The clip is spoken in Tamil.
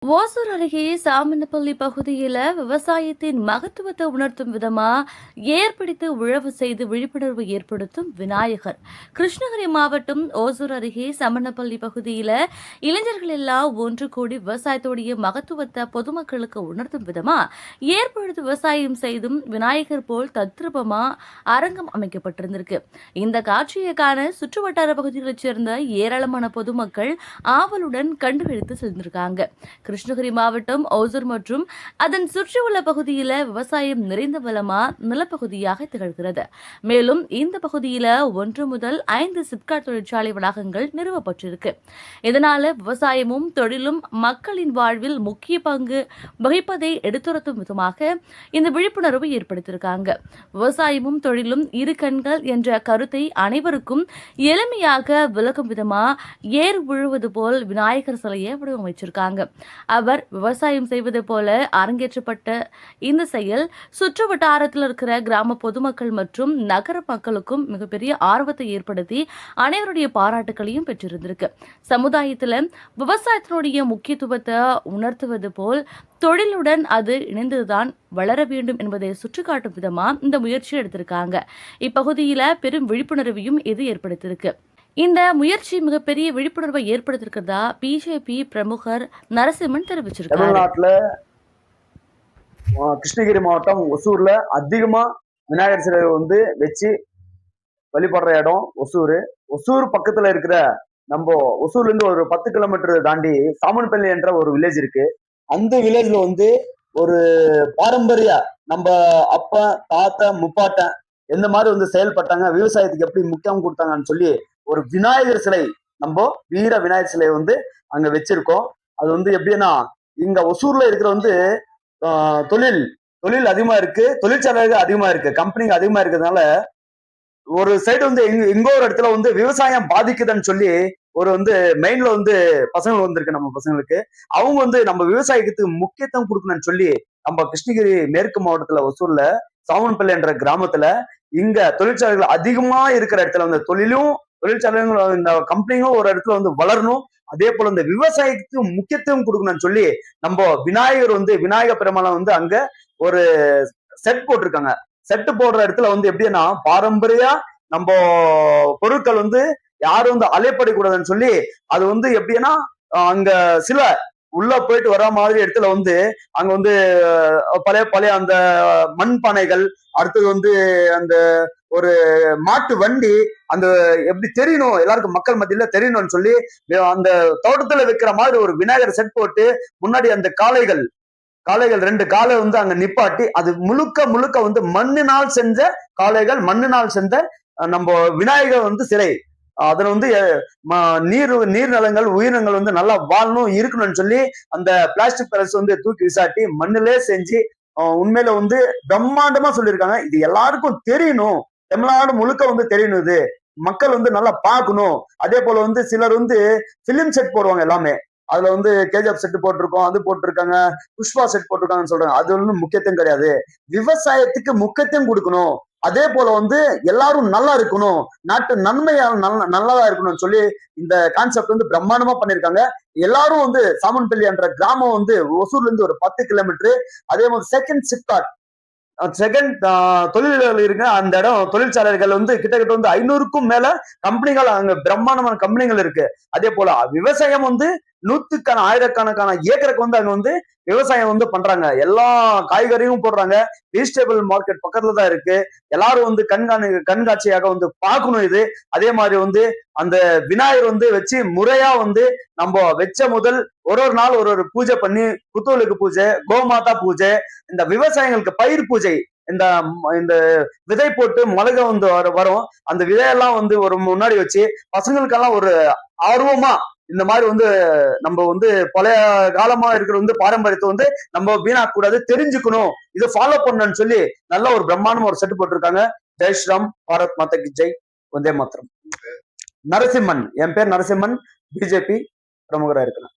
ஓசூர் அருகே சாமனப்பள்ளி பகுதியில் விவசாயத்தின் மகத்துவத்தை உணர்த்தும் விதமா ஏற்படுத்தி உழவு செய்து விழிப்புணர்வு ஏற்படுத்தும் விநாயகர். கிருஷ்ணகிரி மாவட்டம் ஓசூர் அருகே சாமனப்பள்ளி பகுதியில் இளைஞர்கள் எல்லாம் ஒன்று கூடி விவசாயத்துடைய மகத்துவத்தை பொதுமக்களுக்கு உணர்த்தும் விதமா ஏற்படுத்தி விவசாயம் செய்தும் விநாயகர் போல் தத்ரூபமா அரங்கம் அமைக்கப்பட்டிருந்திருக்கு. இந்த காட்சியை காண சுற்றுவட்டார பகுதிகளைச் சேர்ந்த ஏராளமான பொதுமக்கள் ஆவலுடன் கண்டுபிடித்து சென்றிருக்காங்க. கிருஷ்ணகிரி மாவட்டம் ஓசூர் மற்றும் அதன் சுற்றியுள்ள பகுதியில் விவசாயம் நிறைந்த வளமா நிலப்பகுதியாக திகழ்கிறது. மேலும் இந்த பகுதியில் 1 முதல் 5 சிப்காட் தொழிற்சாலை வளாகங்கள் நிறுவப்பட்டிருக்கு. இதனால விவசாயமும் தொழிலும் மக்களின் வாழ்வில் முக்கிய பங்கு வகிப்பதை எடுத்துரைத்தும் விதமாக இந்த விழிப்புணர்வு ஏற்படுத்தியிருக்காங்க. விவசாயமும் தொழிலும் இரு கண்கள் என்ற கருத்தை அனைவருக்கும் எளிமையாக விளக்கும் விதமா ஏர் உழுவது போல் விநாயகர் சிலையை வடிவமைச்சிருக்காங்க. அவர் விவசாயம் செய்வது போல அரங்கேற்றப்பட்ட இந்த செயல் சுற்று வட்டாரத்தில் இருக்கிற கிராம பொதுமக்கள் மற்றும் நகர மக்களுக்கும் மிகப்பெரிய ஆர்வத்தை ஏற்படுத்தி அனைவருடைய பாராட்டுகளையும் பெற்றிருந்திருக்கு. சமுதாயத்தில் விவசாயத்தினுடைய முக்கியத்துவத்தை உணர்த்துவது போல் தொழிலுடன் அது இணைந்துதான் வளர வேண்டும் என்பதை சுட்டிக்காட்டும் விதமா இந்த முயற்சி எடுத்திருக்காங்க. இப்பகுதியில பெரும் விழிப்புணர்வையும் இது ஏற்படுத்தியிருக்கு. இந்த முயற்சி மிகப்பெரிய விழிப்புணர்வை ஏற்படுத்திருக்கிறதா பிஜேபி பிரமுகர் நரசிம்மன் தெரிவிச்சிருக்காரு. தமிழ்நாட்டுல கிருஷ்ணகிரி மாவட்டம் ஒசூர்ல அதிகமா விநாயகர் சிலை வச்சு வழிபடுற இடம் ஒசூர். ஒசூர் பக்கத்துல இருக்கிற நம்ம ஒசூர்ல இருந்து ஒரு 10 கிலோமீட்டர் தாண்டி சாமன்பள்ளி என்ற ஒரு வில்லேஜ் இருக்கு. அந்த வில்லேஜ்ல ஒரு பாரம்பரிய நம்ம அப்பா தாத்தா முப்பாட்டன் எந்த மாதிரி செயல்பட்டாங்க, விவசாயத்துக்கு எப்படி முக்கியம் கொடுத்தாங்கன்னு சொல்லி ஒரு விநாயகர் சிலை, நம்ம வீர விநாயகர் சிலை அங்க வச்சிருக்கோம். அது எப்படின்னா, இங்க ஒசூர்ல இருக்கிற தொழில் தொழில் அதிகமா இருக்கு, தொழிற்சாலைகள் அதிகமா இருக்கு, கம்பெனிங்க அதிகமா இருக்கிறதுனால ஒரு சைடு எங்கோ ஒரு இடத்துல விவசாயம் பாதிக்குதுன்னு சொல்லி ஒரு மெயின்ல பசங்க வந்திருக்கு. நம்ம பசங்களுக்கு அவங்க நம்ம விவசாயத்துக்கு முக்கியத்துவம் கொடுக்கணும்னு சொல்லி நம்ம கிருஷ்ணகிரி மேற்கு மாவட்டத்துல ஒசூர்ல சாமன்பள்ளி என்ற கிராமத்துல இங்க தொழிற்சாலைகள் அதிகமா இருக்கிற இடத்துல தொழிலும் தொழிற்சாலைகளும் இந்த கம்பெனியும் ஒரு இடத்துல வளரணும். அதே போல இந்த விவசாயத்துக்கு முக்கியத்துவம் கொடுக்கணும்னு சொல்லி நம்ம விநாயகர் விநாயக பெருமாளை அங்க ஒரு செட் போட்டிருக்காங்க. செட்டு போடுற இடத்துல எப்படின்னா, பாரம்பரியா நம்ம பொருட்கள் யாரும் அலைப்படக்கூடாதுன்னு சொல்லி அது எப்படின்னா, அங்க சில உள்ள போயிட்டு வர மாதிரி இடத்துல அங்க பழைய பழைய அந்த மண் பானைகள், அடுத்தது அந்த ஒரு மாட்டு வண்டி, அந்த எப்படி தெரியணும் எல்லாருக்கும் மக்கள் மத்தியில தெரியணும்னு சொல்லி அந்த தோட்டத்துல வைக்கிற மாதிரி ஒரு விநாயகர் செட் போட்டு முன்னாடி அந்த காளைகள் 2 காலை அங்க நிப்பாட்டி அது முழுக்க முழுக்க மண்ணினால் செஞ்ச காளைகள், மண்ணினால் செஞ்ச நம்ம விநாயகர் சிலை. அதுல நீர்நிலங்கள் உயிரினங்கள் நல்லா வாழணும் இருக்கணும்னு சொல்லி அந்த பிளாஸ்டிக் பேரஸ் தூக்கி விசாட்டி மண்ணிலே செஞ்சு உண்மையில பிரம்மாண்டமா சொல்லியிருக்காங்க. இது எல்லாருக்கும் தெரியணும், தமிழ்நாடு முழுக்க தெரியணும், இது மக்கள் நல்லா பார்க்கணும். அதே போல சிலர் பிலிம் செட் போடுவாங்க எல்லாமே. அதுல கேஜிஎஃப் செட் போட்டிருக்கோம், அது போட்டிருக்காங்க, புஷ்பா செட் போட்டிருக்காங்கன்னு சொல்றாங்க. அது முக்கியத்துவம் கிடையாது. விவசாயத்துக்கு முக்கியத்துவம் கொடுக்கணும். அதே போல எல்லாரும் நல்லா இருக்கணும், நாட்டு நன்மையா நல்லதா இருக்கணும்னு சொல்லி இந்த கான்செப்ட் பிரம்மாண்டமா பண்ணிருக்காங்க. எல்லாரும் சாமன்பள்ளி என்ற கிராமம் ஒசூர்ல இருந்து ஒரு 10 கிலோமீட்டர். அதே மாதிரி செகண்ட் தொழிலாளர்கள் இருக்க அந்த இடம் தொழிற்சாலைகள் கிட்டத்தட்ட 500க்கும் மேல கம்பெனிகள், அங்க பிரம்மாண்டமான கம்பெனிகள் இருக்கு. அதே போல விவசாயம் நூத்துக்கான ஆயிரக்கணக்கான ஏக்கருக்கு அங்க விவசாயம் பண்றாங்க. எல்லா காய்கறியும் போடுறாங்க. வெஜிடபிள் மார்க்கெட் பக்கத்துல தான் இருக்கு. எல்லாரும் கண்காட்சியாக பார்க்கணும் இது. அதே மாதிரி அந்த விநாயகர் வச்சு முறையா நம்ம வச்ச முதல் ஒரு நாள் ஒரு பூஜை பண்ணி, புத்தோலுக்கு பூஜை, கோமாதா பூஜை, இந்த விவசாயிகளுக்கு பயிர் பூஜை, இந்த இந்த விதை போட்டு மிளகா வரும். அந்த விதையெல்லாம் ஒரு முன்னாடி வச்சு பசங்களுக்கெல்லாம் ஒரு ஆர்வமா இந்த மாதிரி நம்ம பழைய காலமா இருக்கிற பாரம்பரியத்தை நம்ம வீணாக்க கூடாது, தெரிஞ்சுக்கணும், இதை ஃபாலோ பண்ணணும்னு சொல்லி நல்ல ஒரு பிரம்மாண்டம் ஒரு செட் போட்டிருக்காங்க. ஜெய் ஸ்ரீராம், பாரத் மாதா கி ஜெய், வந்தே மாத்திரம். நரசிம்மன், என் பேர் நரசிம்மன், பிஜேபி பிரமுகரா இருக்கிறேன்.